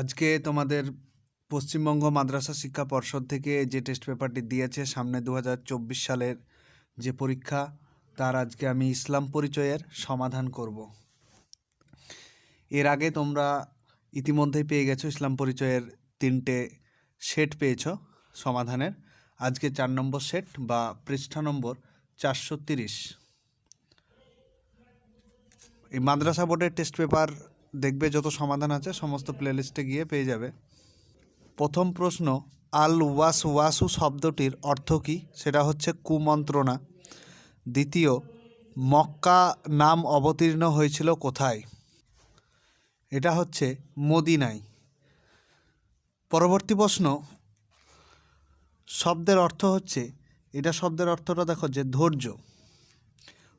আজকে তোমাদের পশ্চিমবঙ্গ মাদ্রাসা শিক্ষা পর্ষদ থেকে যে টেস্ট পেপারটি দিয়েছে সামনে 2024 সালের যে পরীক্ষা, তার আজকে আমি ইসলাম পরিচয়ের সমাধান করব। এর আগে তোমরা ইতিমধ্যেই পেয়ে গেছো ইসলাম পরিচয়ের 3টে সেট পেয়েছো সমাধানের। আজকে 4 নম্বর সেট বা পৃষ্ঠা নম্বর 430। এই মাদ্রাসা বোর্ডের টেস্ট পেপার দেখবে, যত সমাধান আছে সমস্ত প্লেলিস্টে গিয়ে পেয়ে যাবে। প্রথম প্রশ্ন, আল ওয়াসু শব্দটির অর্থ কী? সেটা হচ্ছে কুমন্ত্রণা। দ্বিতীয়, মক্কা নাম অবতীর্ণ হয়েছিল কোথায়? এটা হচ্ছে মদিনায়। পরবর্তী প্রশ্ন, শব্দের অর্থ হচ্ছে, এটা শব্দের অর্থটা দেখো যে ধৈর্য।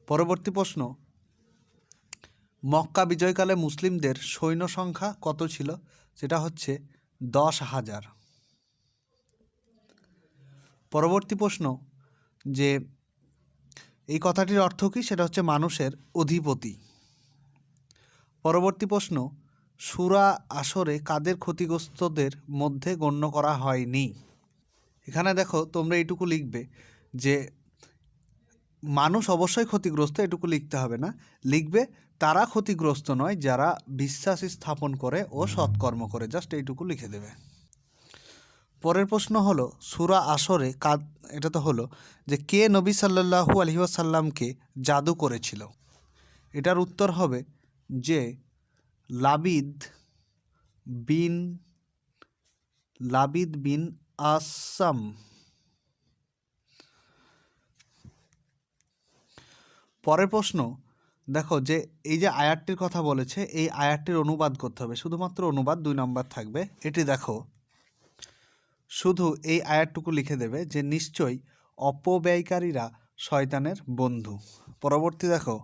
পরবর্তী প্রশ্ন, মক্কা বিজয়কালে মুসলিমদের সৈন্য সংখ্যা কত ছিল? সেটা হচ্ছে 10,000। পরবর্তী প্রশ্ন, যে এই কথাটির অর্থ কী? সেটা হচ্ছে মানুষের অধিপতি। পরবর্তী প্রশ্ন, সূরা আসরে কাদের ক্ষতিগ্রস্তদের মধ্যে গণ্য করা হয়নি? এখানে দেখো তোমরা এইটুকু লিখবে যে মানুষ অবশ্যই ক্ষতিগ্রস্ত, এটুকু লিখতে হবে না। লিখবে তারা ক্ষতিগ্রস্ত নয় যারা বিশ্বাস স্থাপন করে ও সৎকর্ম করে, জাস্ট এইটুকু লিখে দেবে। পরের প্রশ্ন হলো সূরা আসরে এটা তো হলো যে কে নবী সাল্লাল্লাহু আলাইহি ওয়াসাল্লামকে জাদু করেছিল? এটার উত্তর হবে যে লাবিদ বিন আসাম। পরের প্রশ্ন দেখো যে এই যে আয়াতটির কথা বলেছে, এই আয়াতটির অনুবাদ করতে হবে, শুধুমাত্র অনুবাদ 2 নম্বর থাকবে। এটি দেখো, শুধু এই আয়াতটুকু লিখে দেবে যে নিশ্চয়ই অপব্যয়কারীরা শয়তানের বন্ধু। পরবর্তী দেখো,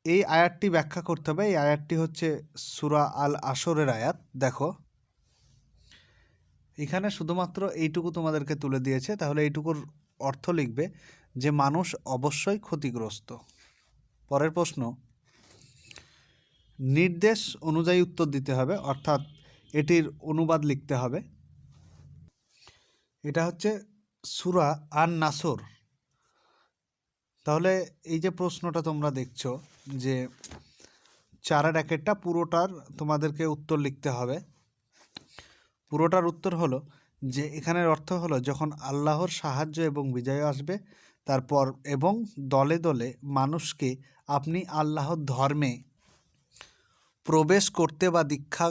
এই আয়াতটি ব্যাখ্যা করতে হবে। এই আয়াতটি হচ্ছে সূরা আল আসরের আয়াত। দেখো এখানে শুধুমাত্র এইটুকু তোমাদেরকে তুলে দিয়েছে, তাহলে এইটুকুর অর্থ লিখবে যে মানুষ অবশ্যই ক্ষতিগ্রস্ত। পরের প্রশ্ন, নির্দেশ অনুযায়ী উত্তর দিতে হবে, অর্থাৎ এটির অনুবাদ লিখতে হবে। এটা হচ্ছে সূরা আন নাসর। তাহলে এই যে প্রশ্নটা তোমরা দেখছো যে 4-এর 1-একটা, পুরোটার তোমাদেরকে উত্তর লিখতে হবে। পুরোটার উত্তর হলো যে এখানের অর্থ হলো যখন আল্লাহর সাহায্য এবং বিজয় আসবে, তারপর এবং দলে দলে মানুষকে আপনি আল্লাহর ধর্মে প্রবেশ করতে বা দীক্ষা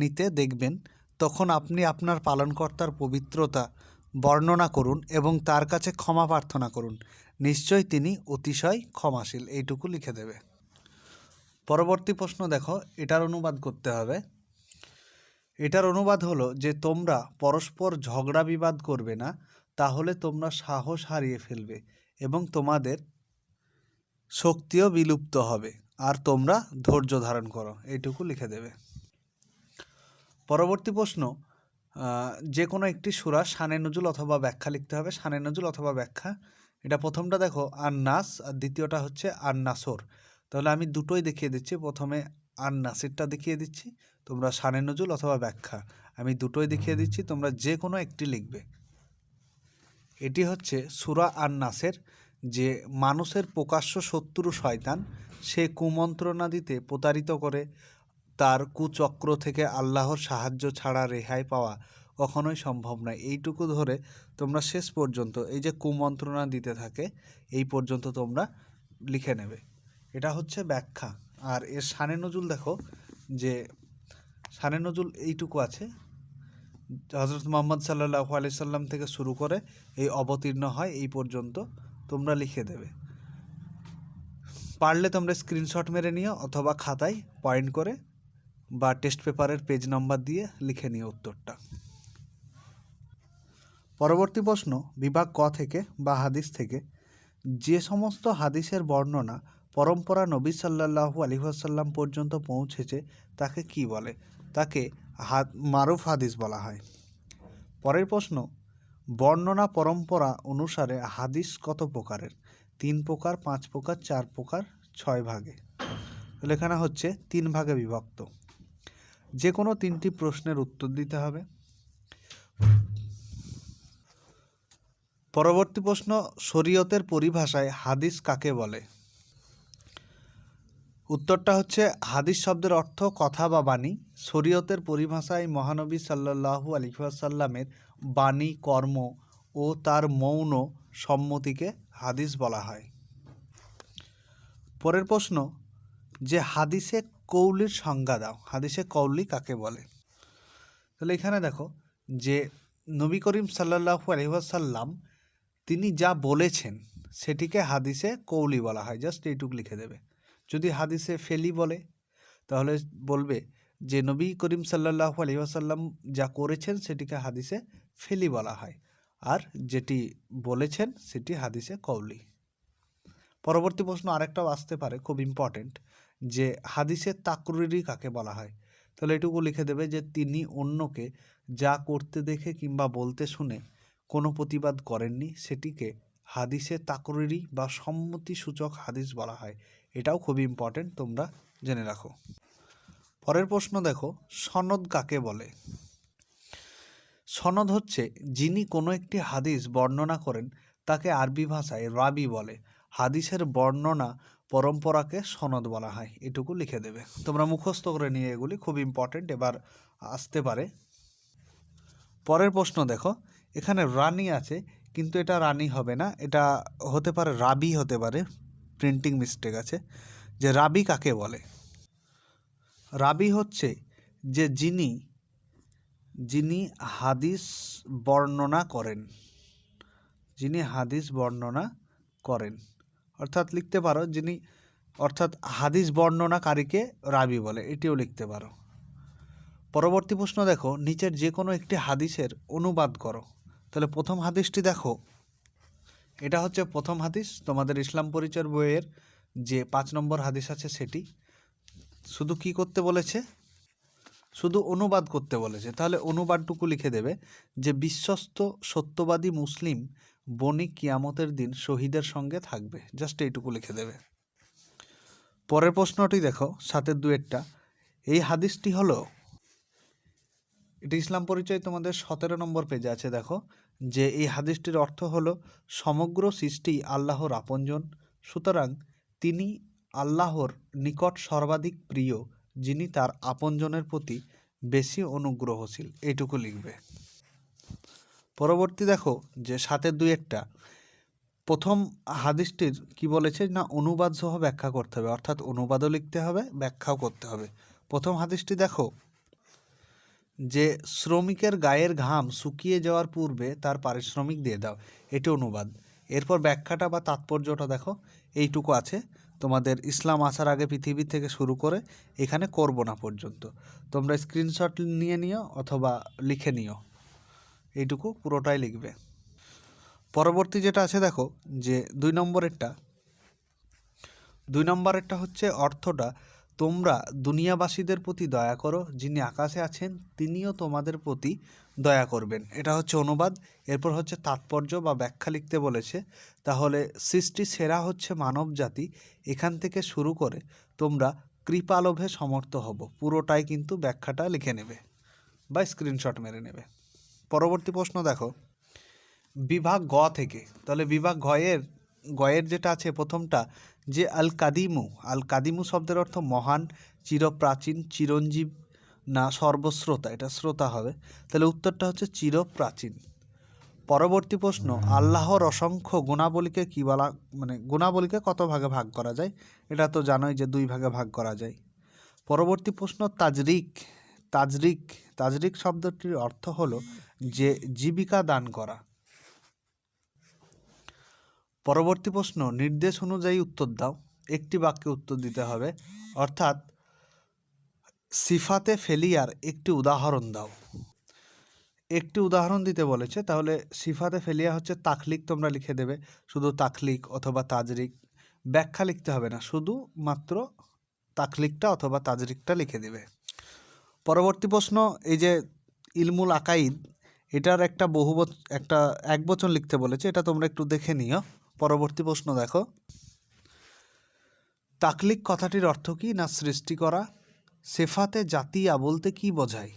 নিতে দেখবেন, তখন আপনি আপনার পালনকর্তার পবিত্রতা বর্ণনা করুন এবং তার কাছে ক্ষমা প্রার্থনা করুন। নিশ্চয়ই তিনি অতিশয় ক্ষমাশীল। এইটুকু লিখে দেবে। পরবর্তী প্রশ্ন দেখো, এটার অনুবাদ করতে হবে। এটার অনুবাদ হলো যে তোমরা পরস্পর ঝগড়া বিবাদ করবে না, তাহলে তোমরা সাহস হারিয়ে ফেলবে এবং তোমাদের শক্তিও বিলুপ্ত হবে, আর তোমরা ধৈর্য ধারণ করো। এইটুকু লিখে দেবে। পরবর্তী প্রশ্ন, যে কোনো একটি সূরা শানে নজুল অথবা ব্যাখ্যা লিখতে হবে। শানে নজুল অথবা ব্যাখ্যা, এটা প্রথমটা দেখো আন নাস আর দ্বিতীয়টা হচ্ছে আন নাসর। তাহলে আমি দুটোই দেখিয়ে দিচ্ছি। প্রথমে আন নাসিরটা দেখিয়ে দিচ্ছি, তোমরা শানে নজুল অথবা ব্যাখ্যা, আমি দুটোই দেখিয়ে দিচ্ছি, তোমরা যে কোনো একটি লিখবে। এটি হচ্ছে সূরা আন নাসের, যে মানুষের প্রকাশ্য শত্রু শয়তান, সে কুমন্ত্রণা দিতে প্রতারিত করে, তার কুচক্র থেকে আল্লাহর সাহায্য ছাড়া রেহাই পাওয়া কখনোই সম্ভব নয়। এইটুকু ধরে তোমরা শেষ পর্যন্ত এই যে কুমন্ত্রণা দিতে থাকে এই পর্যন্ত তোমরা লিখে নেবে। এটা হচ্ছে ব্যাখ্যা। আর এর শানে নজুল দেখো যে শানে নজুল এইটুকু আছে, হযরত মুহাম্মদ সাল্লাল্লাহু আলাইহি সাল্লাম থেকে শুরু করে এই অবতীর্ণ হয় এই পর্যন্ত তোমরা লিখে দেবে। পারলে তোমরা স্ক্রিনশট মেরে নিও অথবা খাতায় পয়েন্ট করে বা টেস্ট পেপারের পেজ নাম্বার দিয়ে লিখে নিও উত্তরটা। পরবর্তী প্রশ্ন, বিভাগ ক থেকে বা হাদিস থেকে, যে সমস্ত হাদিসের বর্ণনা পরম্পরা নবী সাল্লাল্লাহু আলাইহি ওয়াসাল্লাম পর্যন্ত পৌঁছেছে তাকে কি বলে? তাকে মারুফ হাদিস বলা হয়। পরের প্রশ্ন, বর্ণনা পরম্পরা অনুসারে হাদিস কত প্রকারের? 3 প্রকার, 5 প্রকার, 4 প্রকার, 6 ভাগে। তাহলে এখানে হচ্ছে 3 ভাগে বিভক্ত। যে কোনো 3টি প্রশ্নের উত্তর দিতে হবে। পরবর্তী প্রশ্ন, শরীয়তের পরিভাষায় হাদিস কাকে বলে? উত্তরটা হচ্ছে হাদিস শব্দের অর্থ কথা বা বাণী। শরীয়তের পরিভাষায় মহানবী সাল্লাল্লাহু আলাইহি ওয়াসাল্লামের বাণী, কর্ম ও তার মৌন সম্মতিকে হাদিস বলা হয়। পরের প্রশ্ন, যে হাদিসে কৌলির সংজ্ঞা দাও। হাদিসে কৌলি কাকে বলে? তাহলে এখানে দেখো যে নবী করিম সাল্লাল্লাহু আলাইহি ওয়াসাল্লাম তিনি যা বলেছেন সেটিকে হাদিসে কৌলি বলা হয়। জাস্ট এইটুকু লিখে দেবে। যদি হাদিসে ফেলি বলে তাহলে বলবে যে নবী করিম সাল্লাল্লাহু আলাইহি ওয়াসাল্লাম যা করেছেন সেটিকে হাদিসে ফেলি বলা হয়, আর যেটি বলেছেন সেটি হাদিসে কৌলি। পরবর্তী প্রশ্ন আরেকটাও আসতে পারে, খুব ইম্পর্টেন্ট, যে হাদিসে তাকরিরি কাকে বলা হয়? তাহলে এটুকু লিখে দেবে যে তিনি অন্যকে যা করতে দেখে কিংবা বলতে শুনে কোনো প্রতিবাদ করেননি, সেটিকে হাদিসে তাকরিরি বা সম্মতিসূচক হাদিস বলা হয়। এটাও খুব ইম্পর্টেন্ট, তোমরা জেনে রাখো। পরের প্রশ্ন দেখো, সনদ কাকে বলে? সনদ হচ্ছে যিনি কোনো একটি হাদিস বর্ণনা করেন তাকে আরবি ভাষায় রাবি বলে। হাদিসের বর্ণনা পরম্পরাকে সনদ বলা হয়। এটুকু লিখে দেবে, তোমরা মুখস্থ করে নিয়ে, এগুলি খুব ইম্পর্টেন্ট, এবার আসতে পারে। পরের প্রশ্ন দেখো, এখানে রানী আছে কিন্তু এটা রানী হবে না, এটা হতে পারে রাবি হতে পারে, প্রিন্টিং মিস্টেক আছে। যে রাবি কাকে বলে? রাবি হচ্ছে যে যিনি হাদিস বর্ণনা করেন, যিনি হাদিস বর্ণনা করেন, অর্থাৎ লিখতে পারো যিনি, অর্থাৎ হাদিস বর্ণনাকারীকে রাবি বলে, এটিও লিখতে পারো। পরবর্তী প্রশ্ন দেখো, নিচের যে কোনো একটি হাদিসের অনুবাদ করো। তাহলে প্রথম হাদিসটি দেখো, এটা হচ্ছে প্রথম হাদিস তোমাদের ইসলাম পরিচয়ের বইয়ের যে 5 নম্বর হাদিস আছে সেটি। শুধু কি করতে বলেছে? শুধু অনুবাদ করতে বলেছে। তাহলে অনুবাদটুকু লিখে দেবে যে বিশ্বস্ত সত্যবাদী মুসলিম বণিক কিয়ামতের দিন শহীদের সঙ্গে থাকবে। জাস্ট এইটুকু লিখে দেবে। পরের প্রশ্নটি দেখো, 7-এর 2-এরটা। এই হাদিসটি হলো, এটি ইসলাম পরিচয় তোমাদের 17 নম্বর পেজে আছে। দেখো যে এই হাদিসটির অর্থ হলো, সমগ্র সৃষ্টি আল্লাহর আপনজন, সুতরাং তিনি আল্লাহর নিকট সর্বাধিক প্রিয়, যিনি তার আপনজনের প্রতি বেশি অনুগ্রহশীল। এইটুকু লিখবে। পরবর্তী দেখো যে 7-এর 2-এরটা। প্রথম হাদিসটির কি বলেছে না, অনুবাদ সহ ব্যাখ্যা করতে হবে, অর্থাৎ অনুবাদও লিখতে হবে, ব্যাখ্যাও করতে হবে। প্রথম হাদিসটি দেখো যে শ্রমিকের গায়ের ঘাম শুকিয়ে যাওয়ার পূর্বে তার পারিশ্রমিক দিয়ে দাও, এটি অনুবাদ। এরপর ব্যাখ্যাটা বা তাৎপর্যটা দেখো, এইটুকু আছে তোমাদের ইসলাম আসার আগে পৃথিবী থেকে শুরু করে এখানে করব না পর্যন্ত। তোমরা স্ক্রিনশট নিয়ে নিও অথবা লিখে নিও, এইটুকু পুরোটাই লিখবে। পরবর্তী যেটা আছে দেখো যে 2 নম্বরেরটা হচ্ছে অর্থটা, তোমরা দুনিয়াবাসীদের প্রতি দয়া করো, যিনি আকাশে আছেন তিনিও তোমাদের প্রতি দয়া করবেন। এটা হচ্ছে অনুবাদ। এরপর হচ্ছে তাৎপর্য বা ব্যাখ্যা লিখতে বলেছে। তাহলে সৃষ্টি সেরা হচ্ছে মানব জাতি, এখান থেকে শুরু করে তোমরা কৃপালোভে সমর্থ হব। পুরোটাই কিন্তু ব্যাখ্যাটা লিখে নেবে বা স্ক্রিনশট মেরে নেবে। পরবর্তী প্রশ্ন দেখো, বিভাগ গ থেকে। তাহলে বিভাগ গয়ের যেটা আছে প্রথমটা, যে আল কাদিমু শব্দের অর্থ মহান, চিরপ্রাচীন, চিরঞ্জীব না সর্বশ্রোতা, এটা শ্রোতা হবে। তাহলে উত্তরটা হচ্ছে চিরপ্রাচীন। পরবর্তী প্রশ্ন, আল্লাহর অসংখ্য গুণাবলীকে কি বলা, মানে গুণাবলীকে কত ভাগে ভাগ করা যায়? এটা তো জানোই যে 2 ভাগে ভাগ করা যায়। পরবর্তী প্রশ্ন, তাজরিক শব্দটির অর্থ হলো যে জীবিকা দান করা। পরবর্তী প্রশ্ন, নির্দেশ অনুযায়ী উত্তর দাও। একটি বাক্যে উত্তর দিতে হবে, অর্থাৎ সিফাতে ফেলিয়ার একটি উদাহরণ দাও। একটি উদাহরণ দিতে বলেছে, তাহলে সিফাতে ফেলিয়া হচ্ছে তাখলিক, তোমরা লিখে দেবে শুধু তাখলিক অথবা তাজরিক, ব্যাখ্যা লিখতে হবে না, শুধু মাত্র তাখলিকটা অথবা তাজরিকটা লিখে দেবে। পরবর্তী প্রশ্ন, এই যে ইলমুল আকাইদ, এটার একটা একবচন লিখতে বলেছে, এটা তোমরা একটু দেখে নিও। পরবর্তী প্রশ্ন দেখো, তাকলিক কথাটির অর্থ কি না সৃষ্টি করা, সেফাতে জাতিয়া বলতে কি বোঝায়?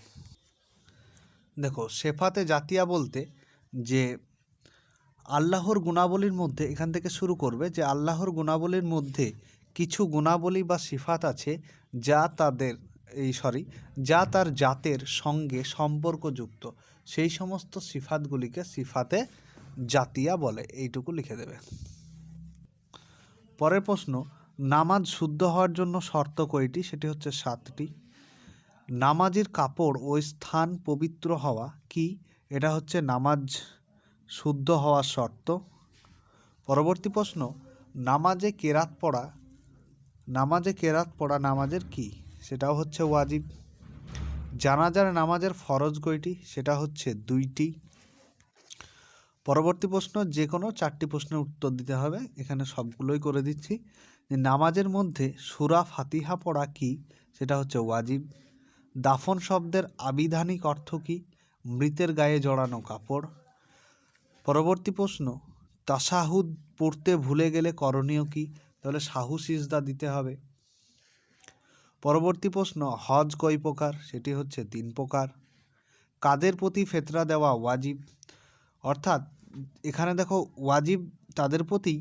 দেখো, সেফাতে জাতিয়া বলতে যে আল্লাহর গুণাবলীর মধ্যে, এখান থেকে শুরু করবে যে আল্লাহর গুণাবলীর মধ্যে কিছু গুণাবলী বা সিফাত আছে যা যা তার জাতের সঙ্গে সম্পর্কযুক্ত, সেই সমস্ত সিফাতগুলিকে সিফাতে জাতিয়া বলে। এইটুকু লিখে দেবে। পরের প্রশ্ন, নামাজ শুদ্ধ হওয়ার জন্য শর্ত কয়টি? সেটি হচ্ছে 7টি। নামাজের কাপড় ও স্থান পবিত্র হওয়া কি? এটা হচ্ছে নামাজ শুদ্ধ হওয়ার শর্ত। পরবর্তী প্রশ্ন, নামাজে কেরাত পড়া নামাজের কি? সেটাও হচ্ছে ওয়াজিব। জানাজার নামাজের ফরজ কয়টি? সেটা হচ্ছে 2টি। পরবর্তী প্রশ্ন, যে কোনো 4টি প্রশ্নের উত্তর দিতে হবে, এখানে সবগুলোই করে দিচ্ছি। যে নামাজের মধ্যে সূরা ফাতিহা পড়া কি? সেটা হচ্ছে ওয়াজিব। দাফন শব্দের আবিধানিক অর্থ কি? মৃতের গায়ে জড়ানো কাপড়। পরবর্তী প্রশ্ন, তাশাহুদ পড়তে ভুলে গেলে করণীয় কি? তাহলে সাহু সিজদা দিতে হবে। পরবর্তী প্রশ্ন, হজ কয় প্রকার? সেটি হচ্ছে 3 প্রকার। কাদের প্রতি ফিতরা দেওয়া ওয়াজিব? অর্থাৎ এখানে দেখো, ওয়াজিব তাদের প্রতি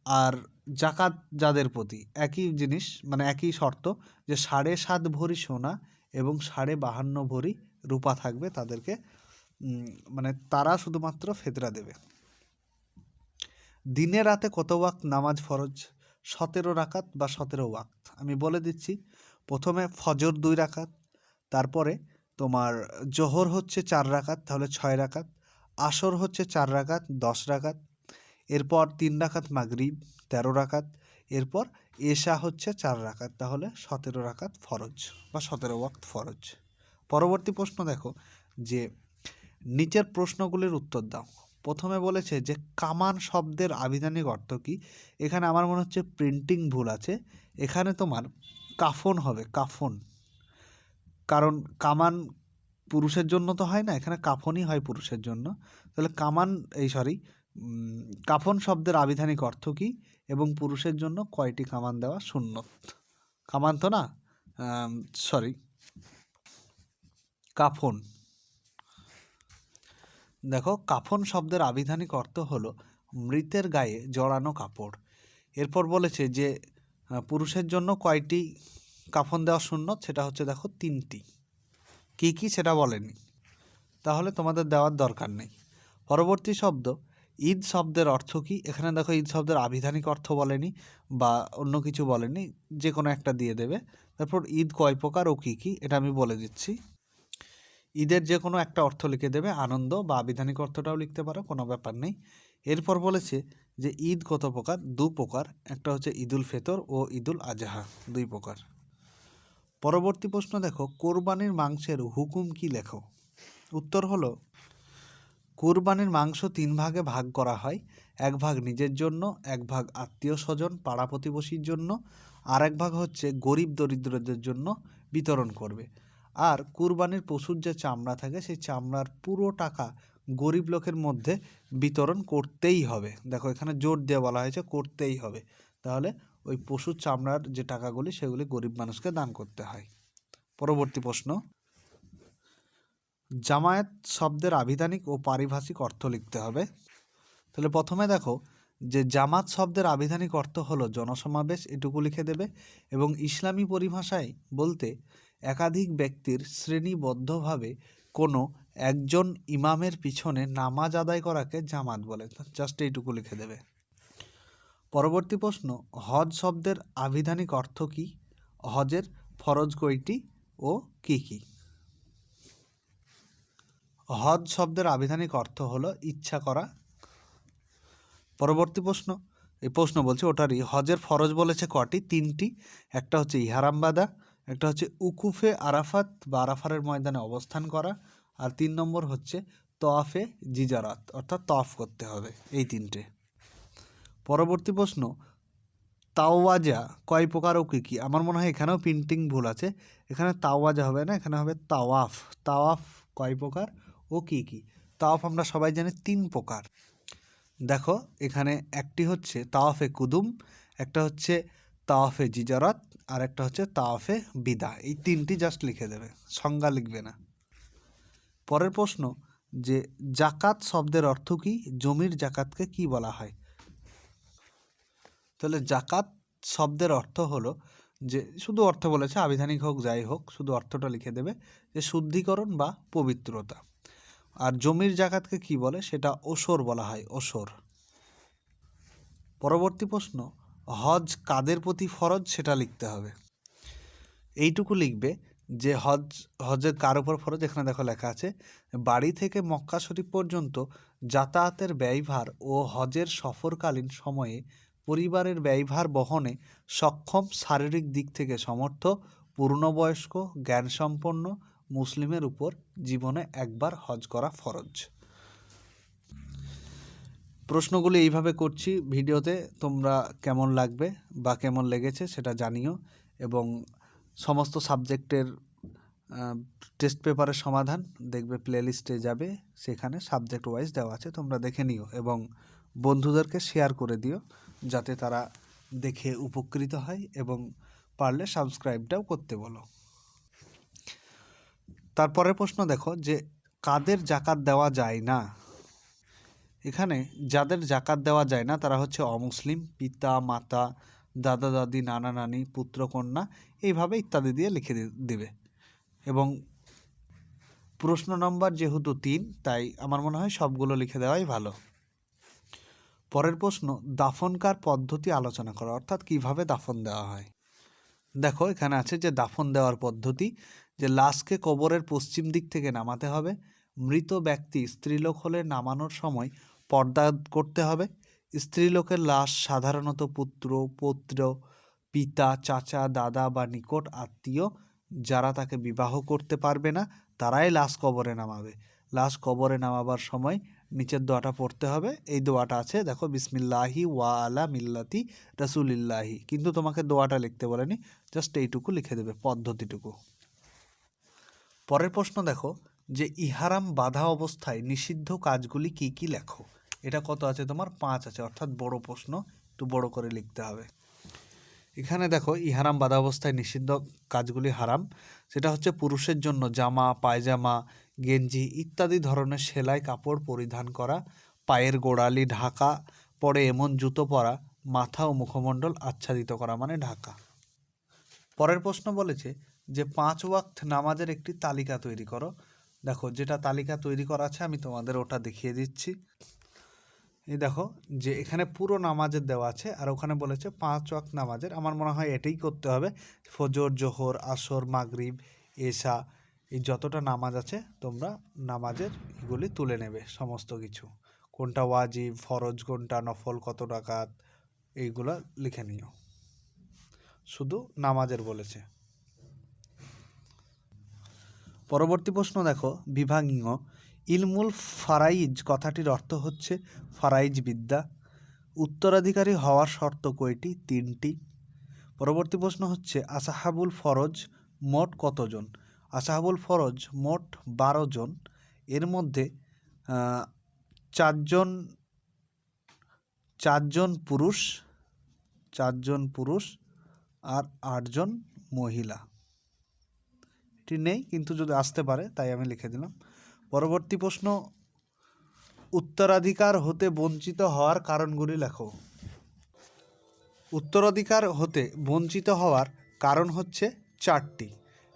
আর জাকাত যাদের প্রতি, একই জিনিস, মানে একই শর্ত, যে 7.5 ভরি সোনা এবং 52.5 ভরি রূপা থাকবে তাদেরকে, মানে তারা শুধুমাত্র ফিতরা দেবে। দিনে রাতে কত ওয়াক্ত নামাজ ফরজ? 17 রাকাত বা 17 ওয়াক্ত। আমি বলে দিচ্ছি, প্রথমে ফজর 2 রাকাত, তারপরে তোমার জোহর হচ্ছে 4 রাকাত, তাহলে 6 রাকাত। আসর হচ্ছে 4 রাকাত, 10 রাকাত। এরপর 3 রাকাত মাগরিব, 13 রাকাত। এরপর এশা হচ্ছে 4 রাকাত, তাহলে 17 রাকাত ফরজ বা 17 ওয়াক্ত ফরজ। পরবর্তী প্রশ্ন দেখো, যে নিচের প্রশ্নগুলির উত্তর দাও। প্রথমে বলেছে যে কামান শব্দের আবিধানিক অর্থ কি? এখানে আমার মনে হচ্ছে প্রিন্টিং ভুল আছে, এখানে তোমার কাফন হবে, কাফন। কারণ কামান পুরুষের জন্য তো হয় না, এখানে কাফনই হয় পুরুষের জন্য। তাহলে কাফন শব্দের আবিধানিক অর্থ কি এবং পুরুষের জন্য কয়টি কামান দেওয়া সুন্নত? কামান তো না, কাফন। দেখো, কাফন শব্দের আবিধানিক অর্থ হলো মৃতের গায়ে জড়ানো কাপড়। এরপর বলেছে যে পুরুষের জন্য কয়টি কাফন দেওয়া সুন্নত? সেটা হচ্ছে দেখো 3টি। কি কি সেটা বলেনি, তাহলে তোমাদের দেওয়ার দরকার নেই। পরবর্তী শব্দ, ঈদ শব্দের অর্থ কি? এখানে দেখো, ঈদ শব্দের আবিধানিক অর্থ বলেনি বা অন্য কিছু বলেনি, যে কোনো একটা দিয়ে দেবে। তারপর ঈদ কয় প্রকার ও কী কী, এটা আমি বলে দিচ্ছি। ঈদের যে কোনো একটা অর্থ লিখে দেবে, আনন্দ বা আবিধানিক অর্থটাও লিখতে পারো, কোনো ব্যাপার নেই। এরপর বলেছে যে ঈদ কত প্রকার? 2 প্রকার। একটা হচ্ছে ঈদুল ফিতর ও ঈদুল আজহা, 2 প্রকার। পরবর্তী প্রশ্ন দেখো, কোরবানির মাংসের হুকুম কি লেখো? উত্তর হলো, কোরবানির মাংস 3 ভাগে ভাগ করা হয়। 1 ভাগ নিজের জন্য, 1 ভাগ আত্মীয় স্বজন পাড়া প্রতিবেশীর জন্য, আর 1 ভাগ হচ্ছে গরিব দরিদ্রদের জন্য বিতরণ করবে। আর কুরবানির পশুর যে চামড়া থাকে, সেই চামড়ার পুরো টাকা গরিব লোকের মধ্যে বিতরণ করতেই হবে। দেখো, এখানে জোর দিয়ে বলা হয়েছে করতেই হবে, তাহলে ওই পশুর চামড়ার যে টাকাগুলি সেগুলি গরিব মানুষকে দান করতে হয়। পরবর্তী প্রশ্ন, জামায়াত শব্দের আবিধানিক ও পারিভাষিক অর্থ লিখতে হবে। তাহলে প্রথমে দেখো, যে জামাত শব্দের আবিধানিক অর্থ হলো জনসমাবেশ, এটুকু লিখে দেবে। এবং ইসলামী পরিভাষায় বলতে একাধিক ব্যক্তির শ্রেণীবদ্ধভাবে কোনো একজন ইমামের পিছনে নামাজ আদায় করাকে জামাত বলে। জাস্ট এইটুকু লিখে দেবে। পরবর্তী প্রশ্ন, হজ শব্দের আবিধানিক অর্থ কি? হজের ফরজ কয়টি ও কি কি? হজ শব্দের আবিধানিক অর্থ হলো ইচ্ছা করা। পরবর্তী প্রশ্ন, এই প্রশ্ন বলছে ওটারই, হজের ফরজ বলেছে কটি? 3টি। একটা হচ্ছে ইহরাম বাঁধা, একটা হচ্ছে উকুফে আরাফাত বা আরাফারের ময়দানে অবস্থান করা, আর 3 নম্বর হচ্ছে তওয়াফে জিজারাত, অর্থাৎ তওয়াফ করতে হবে। এই 3টে। পরবর্তী প্রশ্ন, তাওয়াজা কয় প্রকার ও কী কী? আমার মনে হয় এখানেও প্রিন্টিং ভুল আছে, এখানে তাওয়াজা হবে না, এখানে হবে তাওয়াফ। তাওয়াফ কয় প্রকার ও কী কী? তাওয়াফ আমরা সবাই জানি 3 প্রকার। দেখো, এখানে একটি হচ্ছে তাওয়াফে কুদুম, একটা হচ্ছে তাওয়াফে জিজারাত, আর একটা হচ্ছে তাওয়াফে বিদা। এই তিনটি জাস্ট লিখে দেবে, সংজ্ঞা লিখবে না। পরের প্রশ্ন যে জাকাত শব্দের অর্থ কি, জমির জাকাতকে কি বলা হয়? তাহলে জাকাত শব্দের অর্থ হলো যে, শুধু অর্থ বলেছে, আবিধানিক হোক যাই হোক, শুধু অর্থটা লিখে দেবে যে শুদ্ধিকরণ বা পবিত্রতা। আর জমির জাকাতকে কি বলে, সেটা ওসর বলা হয়, ওসর। পরবর্তী প্রশ্ন, হজ কাদের প্রতি ফরজ সেটা লিখতে হবে। এইটুকু লিখবে যে হজের কার উপর ফরজ। এখানে দেখো লেখা আছে, বাড়ি থেকে মক্কা শরীফ পর্যন্ত যাতায়াতের ব্যয়ভার ও হজের সফরকালীন সময়ে পরিবারের ব্যয়ভার বহনে সক্ষম, শারীরিক দিক থেকে সমর্থ, পূর্ণবয়স্ক, জ্ঞানসম্পন্ন মুসলিমের উপর জীবনে একবার হজ করা ফরজ। প্রশ্নগুলি এইভাবে করছি ভিডিওতে, তোমরা কেমন লাগবে বা কেমন লেগেছে সেটা জানিও, এবং সমস্ত সাবজেক্টের টেস্ট পেপারের সমাধান দেখবে প্লেলিস্টে যাবে, সেখানে সাবজেক্ট ওয়াইজ দেওয়া আছে, তোমরা দেখে নিও এবং বন্ধুদেরকে শেয়ার করে দিও যাতে তারা দেখে উপকৃত হয়, এবং পারলে সাবস্ক্রাইবটাও করতে বলো। তারপরের প্রশ্ন দেখো যে কাদের জাকাত দেওয়া যায় না। এখানে যাদের জাকাত দেওয়া যায় না তারা হচ্ছে অমুসলিম, পিতা মাতা, দাদা দাদি, নানা নানি, পুত্র কন্যা, এইভাবে ইত্যাদি দিয়ে লিখে দিবে। এবং প্রশ্ন নম্বর যেহেতু 3, তাই আমার মনে হয় সবগুলো লিখে দেওয়াই ভালো। পরের প্রশ্ন, দাফনকার পদ্ধতি আলোচনা করো, অর্থাৎ কিভাবে দাফন দেওয়া হয়। দেখো এখানে আছে যে দাফন দেওয়ার পদ্ধতি, যে লাশকে কবরের পশ্চিম দিক থেকে নামাতে হবে। মৃত ব্যক্তি স্ত্রীলোক হলে নামানোর সময় পর্দা করতে হবে। স্ত্রীলোকের লাশ সাধারণত পুত্র, পৌত্র, পিতা, চাচা, দাদা বা নিকট আত্মীয় যারা তাকে বিবাহ করতে পারবে না তারাই লাশ কবরে নামাবে। লাশ কবরে নামাবার সময় নিচের দোয়াটা পড়তে হবে। এই দোয়াটা আছে দেখো, বিসমিল্লাহি ওয়া আলা মিল্লাতি রাসূলিল্লাহি, কিন্তু তোমাকে দোয়াটা লিখতে বলেনি, জাস্ট এইটুকু লিখে দেবে, পদ্ধতিটুকু। পরের প্রশ্ন দেখো যে ইহরাম বাঁধা অবস্থায় নিষিদ্ধ কাজগুলি কি কি লেখো। এটা কত আছে তোমার, 5 আছে, অর্থাৎ বড় প্রশ্ন, একটু বড় করে লিখতে হবে। এখানে দেখো ইহরাম বাঁধা অবস্থায় নিষিদ্ধ কাজগুলি হারাম, সেটা হচ্ছে পুরুষের জন্য জামা, পায়জামা, গেঞ্জি ইত্যাদি ধরনের সেলাই কাপড় পরিধান করা, পায়ের গোড়ালি ঢাকা পরে এমন জুতো পরা, মাথা ও মুখমণ্ডল আচ্ছাদিত করা মানে ঢাকা। পরের প্রশ্ন বলেছে যে 5 ওয়াক্ত নামাজের একটি তালিকা তৈরি করো। দেখো যেটা তালিকা তৈরি করা আছে আমি তোমাদের ওটা দেখিয়ে দিচ্ছি। এই দেখো যে এখানে পুরো নামাজের দেওয়া আছে, আর ওখানে বলেছে 5 ওয়াক্ত নামাজের। আমার মনে হয় এটাই করতে হবে, ফজর, জোহর, আসর, মাগরিব, এশা, এই যতটা নামাজ আছে তোমরা নামাজের এগুলি তুলে নেবে, সমস্ত কিছু, কোনটা ওয়াজিব, ফরজ কোনটা, নফল কত রাকাত, এইগুলো লিখে নিও। শুধু নামাজের বলেছে। পরবর্তী প্রশ্ন দেখো বিভাগীয়, ইলমুল ফারাইজ কথাটির অর্থ হচ্ছে ফারাইজ বিদ্যা। উত্তরাধিকারী হওয়ার শর্ত কয়টি, 3টি। পরবর্তী প্রশ্ন হচ্ছে আসহাবুল ফরজ মোট কতজন। আসহাবুল ফরজ মোট 12 জন, এর মধ্যে 4 জন পুরুষ আর 8 জন মহিলা। এটি নেই কিন্তু যদি আসতে পারে তাই আমি লিখে দিলাম। পরবর্তী প্রশ্ন, উত্তরাধিকার হতে বঞ্চিত হওয়ার কারণগুলি লেখো। উত্তরাধিকার হতে বঞ্চিত হওয়ার কারণ হচ্ছে 4টি।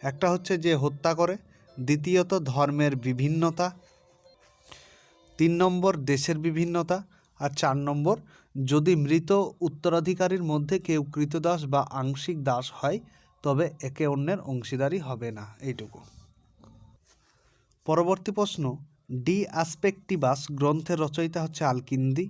একটা হচ্ছে যে হত্যা করে, দ্বিতীয়ত ধর্মের বিভিন্নতা, 3 নম্বর দেশের বিভিন্নতা, আর 4 নম্বর যদি মৃত উত্তরাধিকারীর মধ্যে কেউ কৃতদাস বা আংশিক দাস হয় তবে একে অন্যের অংশীদারি হবে না। এইটুকু। পরবর্তী প্রশ্ন, ডি আসপেক্টিভাস গ্রন্থের রচয়িতা হচ্ছে আল-কিন্দি।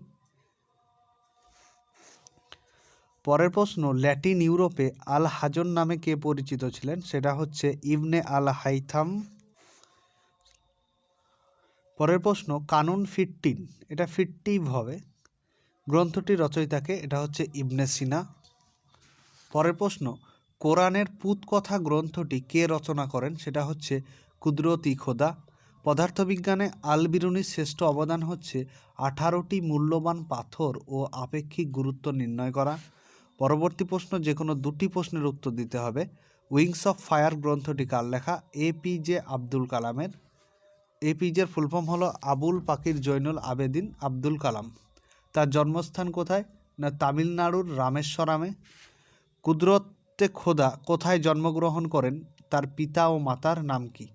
পরের প্রশ্ন, ল্যাটিন ইউরোপে আল হাজন নামে কে পরিচিত ছিলেন, সেটা হচ্ছে ইবনে আল হাইথাম। পরের প্রশ্ন, কানুন 15, এটা ফিটটিভ হবে, গ্রন্থটির রচয়িতাকে, এটা হচ্ছে ইবনে সিনা। পরের প্রশ্ন, কোরআনের পুতকথা গ্রন্থটি কে রচনা করেন, সেটা হচ্ছে কুদরত ই খোদা। পদার্থবিজ্ঞানে আল বিরুনির শ্রেষ্ঠ অবদান হচ্ছে 18টি মূল্যবান পাথর ও আপেক্ষিক গুরুত্ব নির্ণয় করা। পরবর্তী প্রশ্ন, যে কোনো দুটি প্রশ্নের উত্তর দিতে হবে। উইংস অফ ফায়ার গ্রন্থটি কার লেখা? এপিজে আব্দুল কালামের। এপিজের ফুল ফর্ম হলো আবুল পাকির জৈনুল আবেদিন আব্দুল কালাম। তার জন্মস্থান কোথায়? না তামিলনাড়ুর রামেশ্বরামে। কুদরতে খোদা কোথায় জন্মগ্রহণ করেন? তার পিতা ও মাতার নাম কি?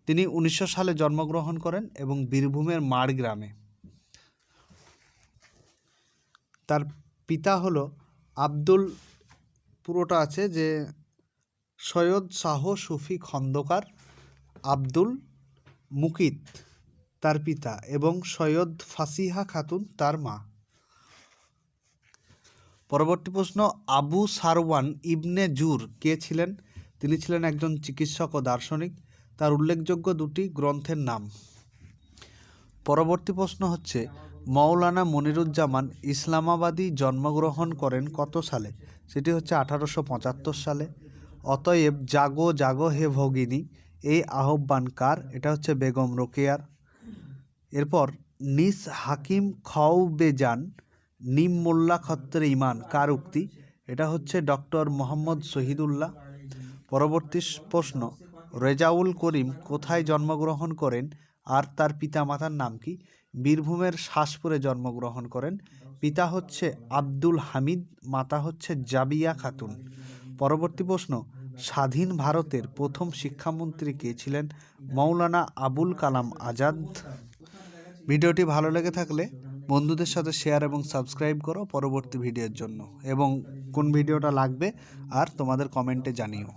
তিনি 1900 সালে জন্মগ্রহণ করেন এবং বীরভূমের মাড় গ্রামে। তার পিতা হলো আব্দুল, পুরোটা আছে যে সৈয়দ শাহ সুফি খন্দকার, আব্দুল মুকিত তার পিতা এবং সৈয়দ ফাসিহা খাতুন তার মা। পরবর্তী প্রশ্ন, আবু সারওয়ান ইবনে জুর কে ছিলেন? তিনি ছিলেন একজন চিকিৎসক ও দার্শনিক। তার উল্লেখযোগ্য দুটি গ্রন্থের নাম। পরবর্তী প্রশ্ন হচ্ছে, মৌলানা মনিরুজ্জামান ইসলামাবাদী জন্মগ্রহণ করেন কত সালে? সেটি হচ্ছে 1875 সালে। অতএব জাগো জাগো হে ভগিনী, এই আহ্বান কার? এটা হচ্ছে বেগম রোকেয়ার। এরপর নিস হাকিম খাওবেজান নিম মোল্লা খত্রে ইমান কার উক্তি? এটা হচ্ছে ডক্টর মোহাম্মদ শহীদুল্লাহ। পরবর্তী প্রশ্ন, রেজাউল করিম কোথায় জন্মগ্রহণ করেন আর তার পিতামাতার নাম কি? বীরভূমের শাসপুরে জন্মগ্রহণ করেন। পিতা হচ্ছে আব্দুল হামিদ, মাতা হচ্ছে জাবিয়া খাতুন। পরবর্তী প্রশ্ন, স্বাধীন ভারতের প্রথম শিক্ষামন্ত্রী কে ছিলেন? মৌলানা আবুল কালাম আজাদ। ভিডিওটি ভালো লেগে থাকলে বন্ধুদের সাথে শেয়ার এবং সাবস্ক্রাইব করো পরবর্তী ভিডিওর জন্য, এবং কোন ভিডিওটা লাগবে আর তোমাদের কমেন্টে জানিও।